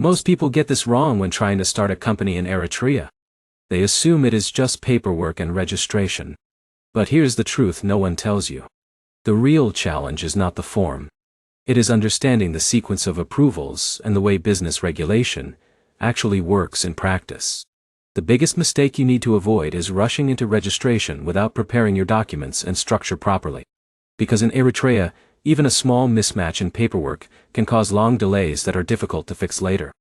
Most people get this wrong when trying to start a company in Eritrea. They assume it is just paperwork and registration. But here's the truth no one tells you. The real challenge is not the form. It is understanding the sequence of approvals and the way business regulation actually works in practice. The biggest mistake you need to avoid is rushing into registration without preparing your documents and structure properly. Because in Eritrea, even a small mismatch in paperwork can cause long delays that are difficult to fix later.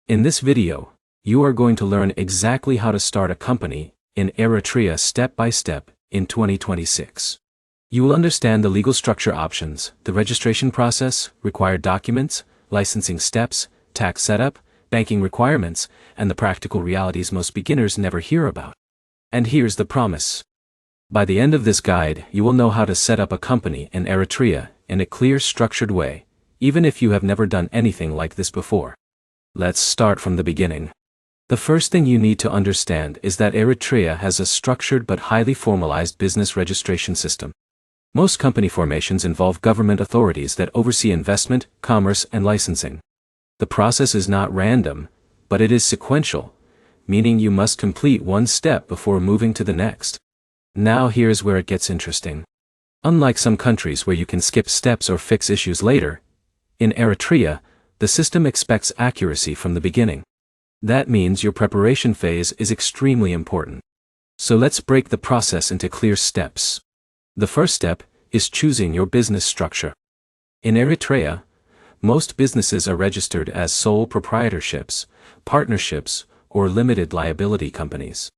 In this video, you are going to learn exactly how to start a company in Eritrea step by step in 2026. You will understand the legal structure options, the registration process, required documents, licensing steps, tax setup, banking requirements, and the practical realities most beginners never hear about. And here's the promise. By the end of this guide, you will know how to set up a company in Eritrea in a clear, structured way, even if you have never done anything like this before. Let's start from the beginning. The first thing you need to understand is that Eritrea has a structured but highly formalized business registration system. Most company formations involve government authorities that oversee investment, commerce, and licensing. The process is not random, but it is sequential, meaning you must complete one step before moving to the next. Now here's where it gets interesting. Unlike some countries where you can skip steps or fix issues later, in Eritrea, the system expects accuracy from the beginning. That means your preparation phase is extremely important. So let's break the process into clear steps. The first step is choosing your business structure. In Eritrea, most businesses are registered as sole proprietorships, partnerships, or limited liability companies.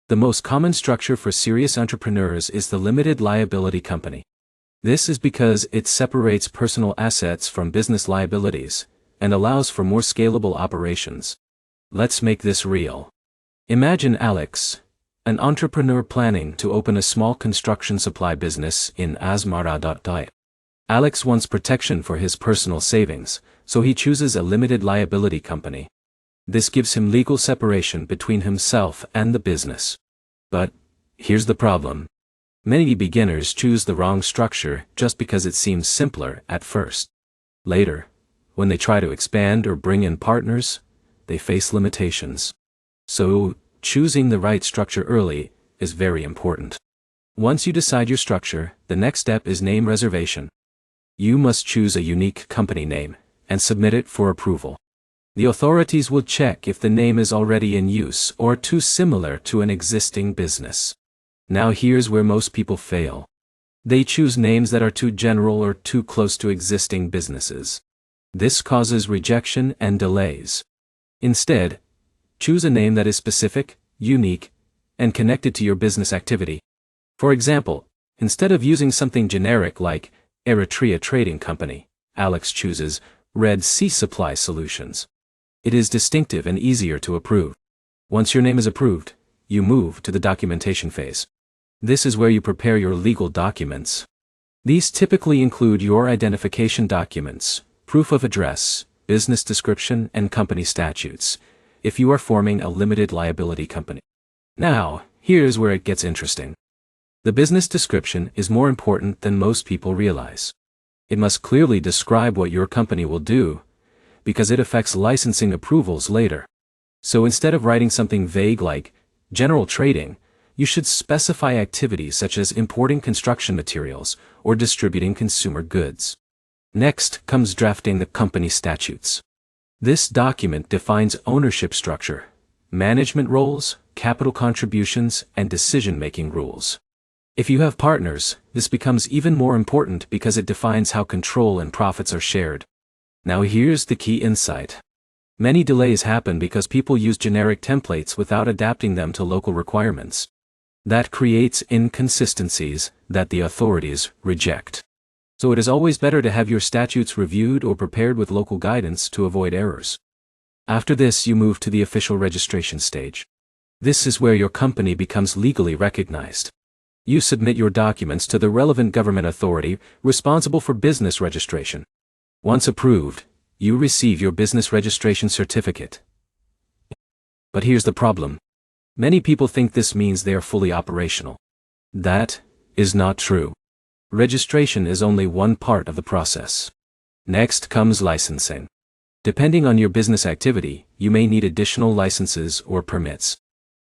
The most common structure for serious entrepreneurs is the limited liability company. This is because it separates personal assets from business liabilities and allows for more scalable operations. Let's make this real. Imagine Alex, an entrepreneur planning to open a small construction supply business in Asmara. Alex wants protection for his personal savings, so he chooses a limited liability company. This gives him legal separation between himself and the business. But here's the problem. Many beginners choose the wrong structure just because it seems simpler at first. Later, when they try to expand or bring in partners, they face limitations. So, choosing the right structure early is very important. Once you decide your structure, the next step is name reservation. You must choose a unique company name and submit it for approval. The authorities will check if the name is already in use or too similar to an existing business. Now here's where most people fail. They choose names that are too general or too close to existing businesses. This causes rejection and delays. Instead, choose a name that is specific, unique, and connected to your business activity. For example, instead of using something generic like Eritrea Trading Company, Alex chooses Red Sea Supply Solutions. It is distinctive and easier to approve. Once your name is approved, you move to the documentation phase. This is where you prepare your legal documents. These typically include your identification documents, proof of address, business description, and company statutes, if you are forming a limited liability company. Now, here's where it gets interesting. The business description is more important than most people realize. It must clearly describe what your company will do, because it affects licensing approvals later. So instead of writing something vague like general trading, you should specify activities such as importing construction materials or distributing consumer goods. Next comes drafting the company statutes. This document defines ownership structure, management roles, capital contributions, and decision-making rules. If you have partners, this becomes even more important because it defines how control and profits are shared. Now here's the key insight. Many delays happen because people use generic templates without adapting them to local requirements. That creates inconsistencies that the authorities reject. So it is always better to have your statutes reviewed or prepared with local guidance to avoid errors. After this, you move to the official registration stage. This is where your company becomes legally recognized. You submit your documents to the relevant government authority responsible for business registration. Once approved, you receive your business registration certificate. But here's the problem. Many people think this means they are fully operational. That is not true. Registration is only one part of the process. Next comes licensing. Depending on your business activity, you may need additional licenses or permits.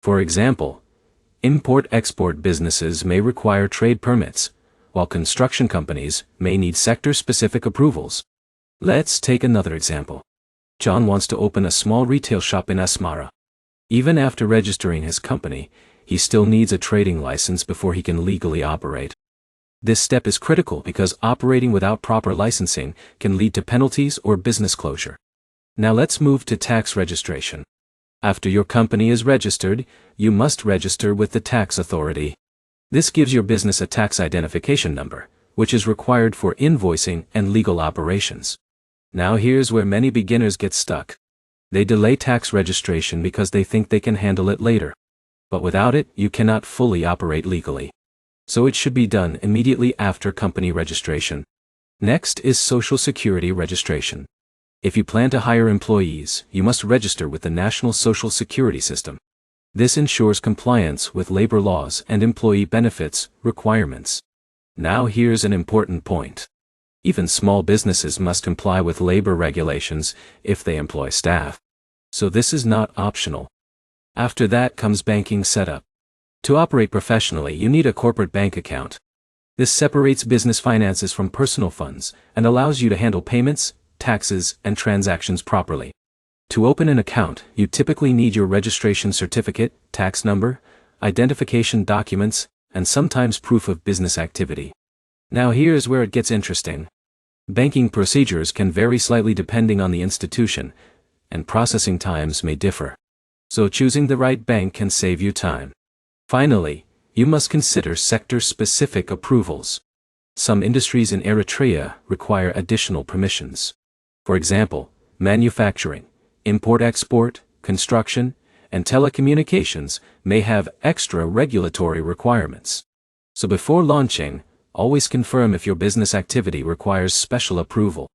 For example, import-export businesses may require trade permits, while construction companies may need sector-specific approvals. Let's take another example. John wants to open a small retail shop in Asmara. Even after registering his company, he still needs a trading license before he can legally operate. This step is critical because operating without proper licensing can lead to penalties or business closure. Now let's move to tax registration. After your company is registered, you must register with the tax authority. This gives your business a tax identification number, which is required for invoicing and legal operations. Now here's where many beginners get stuck. They delay tax registration because they think they can handle it later. But without it, you cannot fully operate legally. So it should be done immediately after company registration. Next is Social Security registration. If you plan to hire employees, you must register with the National Social Security System. This ensures compliance with labor laws and employee benefits requirements. Now here's an important point. Even small businesses must comply with labor regulations if they employ staff. So this is not optional. After that comes banking setup. To operate professionally, you need a corporate bank account. This separates business finances from personal funds and allows you to handle payments, taxes, and transactions properly. To open an account, you typically need your registration certificate, tax number, identification documents, and sometimes proof of business activity. Now here's where it gets interesting. Banking procedures can vary slightly depending on the institution, and processing times may differ. So choosing the right bank can save you time. Finally, you must consider sector-specific approvals. Some industries in Eritrea require additional permissions. For example, manufacturing, import-export, construction, and telecommunications may have extra regulatory requirements. So before launching, always confirm if your business activity requires special approval.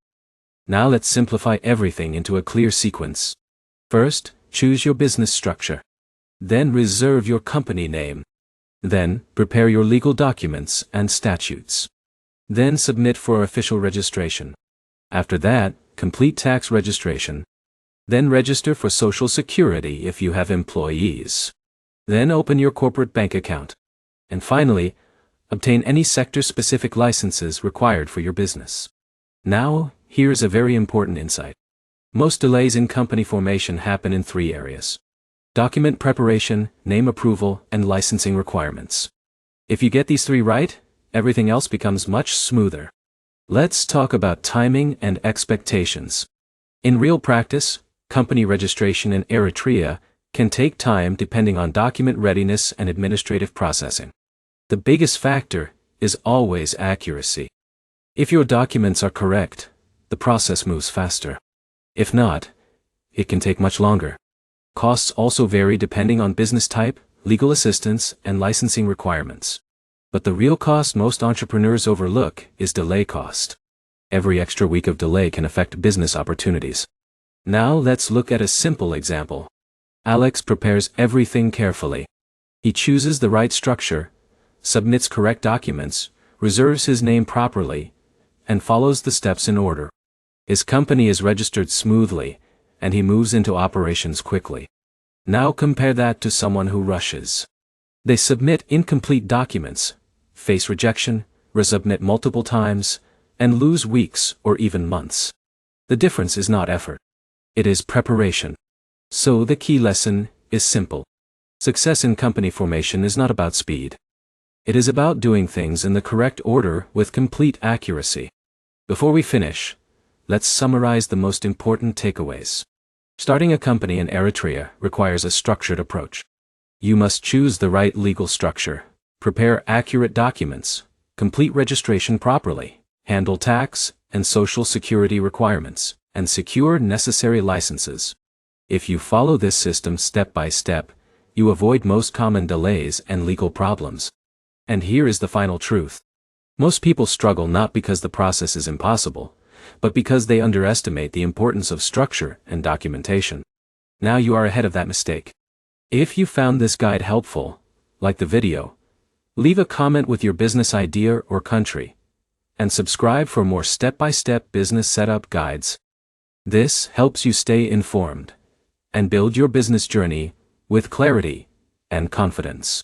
Now let's simplify everything into a clear sequence. First, choose your business structure. Then reserve your company name. Then, prepare your legal documents and statutes. Then submit for official registration. After that, complete tax registration. Then register for Social Security if you have employees. Then open your corporate bank account. And finally, obtain any sector-specific licenses required for your business. Now, here's a very important insight. Most delays in company formation happen in 3 areas: document preparation, name approval, and licensing requirements. If you get these 3 right, everything else becomes much smoother. Let's talk about timing and expectations. In real practice, company registration in Eritrea can take time depending on document readiness and administrative processing. The biggest factor is always accuracy. If your documents are correct, the process moves faster. If not, it can take much longer. Costs also vary depending on business type, legal assistance, and licensing requirements. But the real cost most entrepreneurs overlook is delay cost. Every extra week of delay can affect business opportunities. Now let's look at a simple example. Alex prepares everything carefully. He chooses the right structure, submits correct documents, reserves his name properly, and follows the steps in order. His company is registered smoothly, and he moves into operations quickly. Now compare that to someone who rushes. They submit incomplete documents, face rejection, resubmit multiple times, and lose weeks or even months. The difference is not effort. It is preparation. So the key lesson is simple. Success in company formation is not about speed. It is about doing things in the correct order with complete accuracy. Before we finish, let's summarize the most important takeaways. Starting a company in Eritrea requires a structured approach. You must choose the right legal structure, prepare accurate documents, complete registration properly, handle tax and social security requirements, and secure necessary licenses. If you follow this system step by step, you avoid most common delays and legal problems. And here is the final truth. Most people struggle not because the process is impossible, but because they underestimate the importance of structure and documentation. Now you are ahead of that mistake. If you found this guide helpful, like the video, leave a comment with your business idea or country, and subscribe for more step-by-step business setup guides. This helps you stay informed and build your business journey with clarity and confidence.